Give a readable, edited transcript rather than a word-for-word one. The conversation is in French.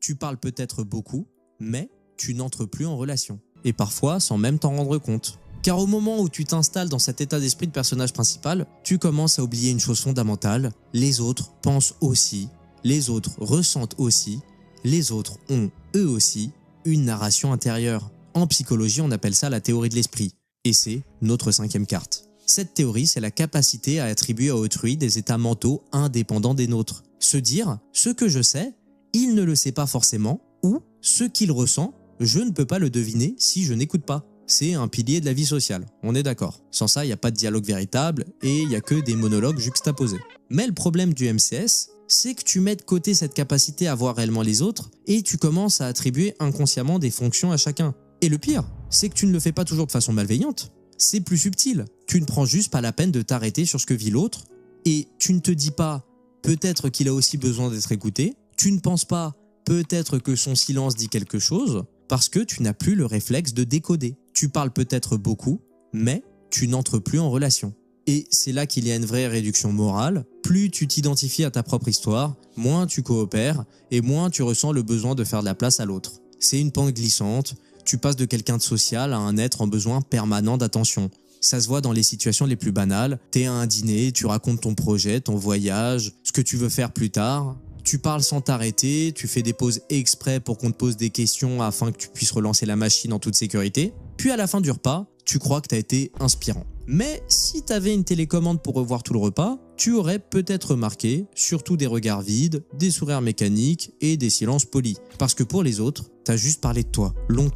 Tu parles peut-être beaucoup, mais tu n'entres plus en relation. Et parfois sans même t'en rendre compte. Car au moment où tu t'installes dans cet état d'esprit de personnage principal, tu commences à oublier une chose fondamentale, les autres pensent aussi, les autres ressentent aussi, les autres ont, eux aussi, une narration intérieure. En psychologie, on appelle ça la théorie de l'esprit. Et c'est notre 5e carte. Cette théorie, c'est la capacité à attribuer à autrui des états mentaux indépendants des nôtres. Se dire, ce que je sais, il ne le sait pas forcément, ou ce qu'il ressent, je ne peux pas le deviner si je n'écoute pas. C'est un pilier de la vie sociale, on est d'accord. Sans ça, il n'y a pas de dialogue véritable et il n'y a que des monologues juxtaposés. Mais le problème du MCS, c'est que tu mets de côté cette capacité à voir réellement les autres et tu commences à attribuer inconsciemment des fonctions à chacun. Et le pire, c'est que tu ne le fais pas toujours de façon malveillante. C'est plus subtil. Tu ne prends juste pas la peine de t'arrêter sur ce que vit l'autre et tu ne te dis pas peut-être qu'il a aussi besoin d'être écouté. Tu ne penses pas peut-être que son silence dit quelque chose parce que tu n'as plus le réflexe de décoder. Tu parles peut-être beaucoup, mais tu n'entres plus en relation. Et c'est là qu'il y a une vraie réduction morale. Plus tu t'identifies à ta propre histoire, moins tu coopères et moins tu ressens le besoin de faire de la place à l'autre. C'est une pente glissante, tu passes de quelqu'un de social à un être en besoin permanent d'attention. Ça se voit dans les situations les plus banales. T'es à un dîner, tu racontes ton projet, ton voyage, ce que tu veux faire plus tard. Tu parles sans t'arrêter, tu fais des pauses exprès pour qu'on te pose des questions afin que tu puisses relancer la machine en toute sécurité. Puis à la fin du repas, tu crois que t'as été inspirant. Mais si t'avais une télécommande pour revoir tout le repas, tu aurais peut-être remarqué surtout des regards vides, des sourires mécaniques et des silences polis. Parce que pour les autres, t'as juste parlé de toi, longtemps.